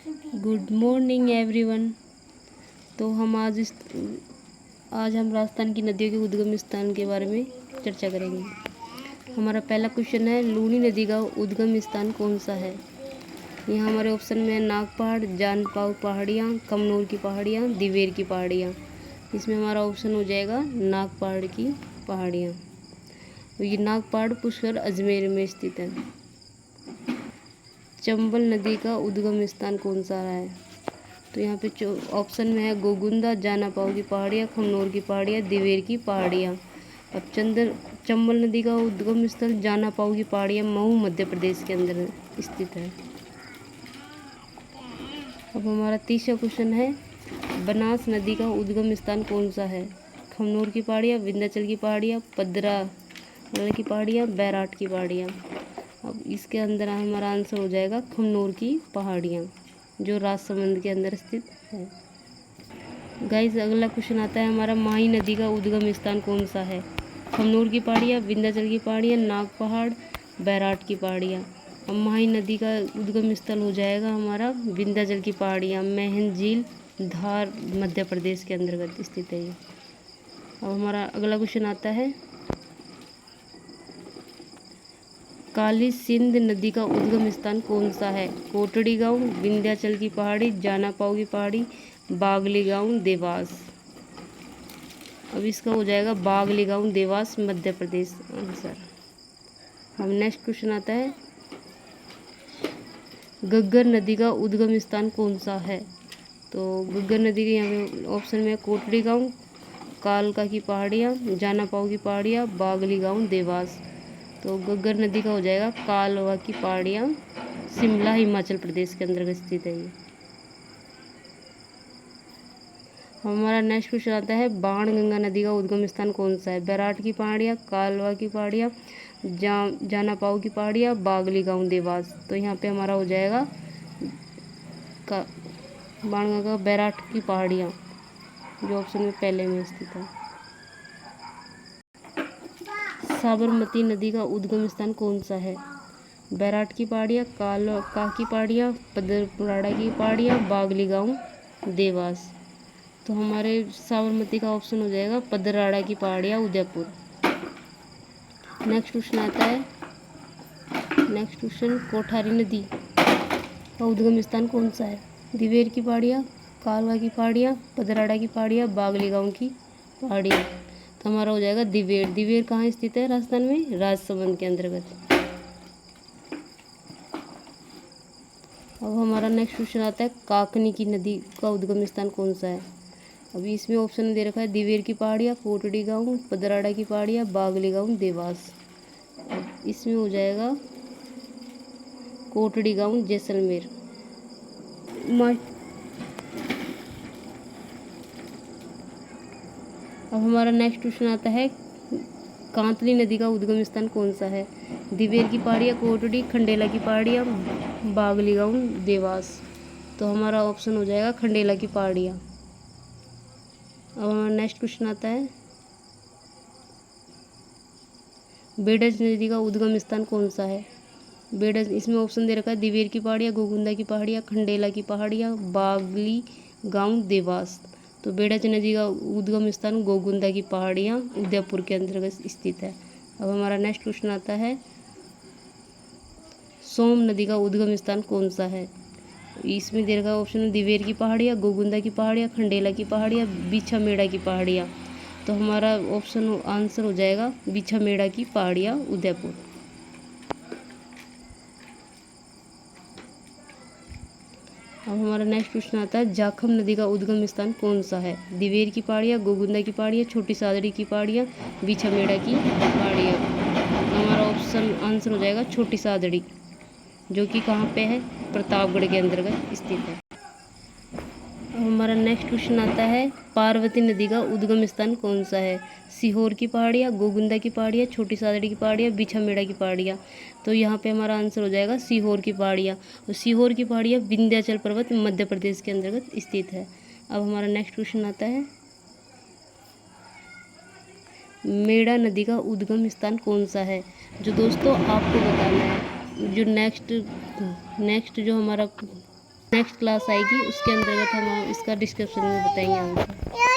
Good morning everyone. तो हम आज हम राजस्थान की नदियों के उद्गम स्थान के बारे में चर्चा करेंगे। हमारा पहला क्वेश्चन है, लूनी नदी का उद्गम स्थान कौन सा है। यहाँ हमारे ऑप्शन में नाग पहाड़, जानपाऊ पहाड़ियाँ, कमनौर की पहाड़ियाँ, दिवेर की पहाड़ियाँ। इसमें हमारा ऑप्शन हो जाएगा नाग पहाड़ की पहाड़ियाँ। ये नाग पहाड़ पुष्कर अजमेर में स्थित है। चंबल नदी का उद्गम स्थान कौन सा है। तो यहाँ पे ऑप्शन में है गोगुंदा, जानापाऊ की पहाड़ियाँ, खमनौर की पहाड़ियाँ, दिवेर की पहाड़ियाँ। अब चंबल नदी का उद्गम स्थल जानापाऊ की पहाड़ियाँ महू मध्य प्रदेश के अंदर स्थित है। अब हमारा तीसरा क्वेश्चन है, बनास नदी का उद्गम स्थान कौन सा है। खमनौर की पहाड़ियाँ, विंध्याचल की पहाड़ियाँ, पदरा की पहाड़ियाँ, बैराट की पहाड़ियाँ। अब इसके अंदर हमारा आंसर हो जाएगा खमनौर की पहाड़ियाँ, जो राजसमंद के अंदर स्थित है। गाइस, अगला क्वेश्चन आता है हमारा, माही नदी का उद्गम स्थान कौन सा है। खमनौर की पहाड़ियाँ, विंध्याचल की पहाड़ियाँ, नाग पहाड़, बैराट की पहाड़ियाँ। अब माही नदी का उद्गम स्थल हो जाएगा हमारा विंध्याचल की पहाड़ियाँ, मैहन झील, धार मध्य प्रदेश के अंतर्गत स्थित है ये। अब हमारा अगला क्वेश्चन आता है, काली सिंध नदी का उद्गम स्थान कौन सा है। कोटड़ी गांव, विंध्याचल की पहाड़ी, जानापाऊ की पहाड़ी, बागली गांव, देवास। अब इसका हो जाएगा बागली गांव, देवास, मध्य प्रदेश आंसर। अब नेक्स्ट क्वेश्चन आता है, घग्गर नदी का उद्गम स्थान कौन सा है। तो घग्गर नदी के यहाँ पे ऑप्शन में कोटड़ी गांव, कालका की पहाड़ियाँ, जानापाऊ की पहाड़ियाँ, बागली गांव, देवास। तो घग्गर नदी का हो जाएगा कालवा की पहाड़ियाँ, शिमला हिमाचल प्रदेश के अंतर्गत स्थित है ये। हमारा नेक्स्ट क्वेश्चन आता है, बाणगंगा नदी का उद्गम स्थान कौन सा है। बैराट की पहाड़ियाँ, कालवा की पहाड़ियाँ, जानापाऊ की पहाड़ियाँ, बागली गांव, देवास। तो यहाँ पे हमारा हो जाएगा बाणगंगा बैराट की पहाड़ियाँ, जो ऑप्शन में पहले में स्थित है। साबरमती नदी का उद्गम स्थान कौन सा है। बैराट की पहाड़ियाँ, कालका की पहाड़ियाँ, पदराड़ा की पहाड़ियाँ, बागली गांव, देवास। तो हमारे साबरमती का ऑप्शन हो जाएगा पदराड़ा की पहाड़ियाँ, उदयपुर। नेक्स्ट क्वेश्चन आता है, नेक्स्ट क्वेश्चन, कोठारी नदी का उद्गम स्थान कौन सा है। दिवेर की पहाड़ियाँ, कालवा की पहाड़ियाँ, पदराड़ा की पहाड़ियाँ, बागली गांव की पहाड़ियाँ। तो हमारा हो जाएगा दिवेर। दिवेर कहाँ स्थित है राजस्थान में, राजसमंद के अंतर्गत। अब हमारा नेक्स्ट क्वेश्चन आता है, काकनी की नदी का उद्गम स्थान कौन सा है। अभी इसमें ऑप्शन दे रखा है दिवेर की पहाड़ियाँ, कोटड़ी गांव, पदराड़ा की पहाड़ियाँ, बागली गांव, देवास। अब इसमें हो जाएगा कोटड़ी गांव, जैसलमेर। अब हमारा नेक्स्ट क्वेश्चन आता है, कांतली नदी का उद्गम स्थान कौन सा है। दिवेर की पहाड़ियाँ, कोटड़ी, खंडेला की पहाड़ियाँ, बागली गांव, देवास। तो हमारा ऑप्शन हो जाएगा खंडेला की पहाड़ियाँ। अब हमारा नेक्स्ट क्वेश्चन आता है, बेडज नदी का उद्गम स्थान कौन सा है। बेडज, इसमें ऑप्शन दे रखा है दिवेर की पहाड़ियाँ, गोगुंदा की पहाड़ियाँ, खंडेला की पहाड़ियाँ, बागली गांव, देवास। तो बेडज नदी का उद्गम स्थान गोगुंदा की पहाड़ियाँ, उदयपुर के अंतर्गत स्थित है। अब हमारा नेक्स्ट क्वेश्चन आता है, सोम नदी का उद्गम स्थान कौन सा है। इसमें दे रखा ऑप्शन में दिवेर की पहाड़ियाँ, गोगुंदा की पहाड़ियाँ, खंडेला की पहाड़ियाँ, बिछामेड़ा की पहाड़ियाँ। तो हमारा ऑप्शन आंसर हो जाएगा बिछामेड़ा की पहाड़ियाँ, उदयपुर। अब हमारा नेक्स्ट क्वेश्चन आता है, जाखम नदी का उद्गम स्थान कौन सा है। दिवेर की पहाड़ियाँ, गोगुंदा की पहाड़ियाँ, छोटी सादड़ी की पहाड़ियाँ, बिछामेड़ा की पहाड़ियाँ। हमारा ऑप्शन आंसर हो जाएगा छोटी सादड़ी, जो कि कहाँ पे है, प्रतापगढ़ के अंतर्गत स्थित है। अब हमारा नेक्स्ट क्वेश्चन आता है, पार्वती नदी का उद्गम स्थान कौन सा है। सीहोर की पहाड़ियाँ, गोगुंदा की पहाड़ियाँ, छोटी सादड़ी की पहाड़ियाँ, बिछामेड़ा की पहाड़ियाँ। तो यहाँ पे हमारा आंसर हो जाएगा सीहोर की पहाड़ियाँ। और सीहोर की पहाड़ियाँ विंध्याचल पर्वत मध्य प्रदेश के अंतर्गत स्थित है। अब हमारा नेक्स्ट क्वेश्चन आता है, मेड़ा नदी का उद्गम स्थान कौन सा है। जो आपको बताना है, जो नेक्स्ट जो हमारा नेक्स्ट क्लास आएगी उसके अंतर्गत हम इसका डिस्क्रिप्शन में बताएंगे आंसर।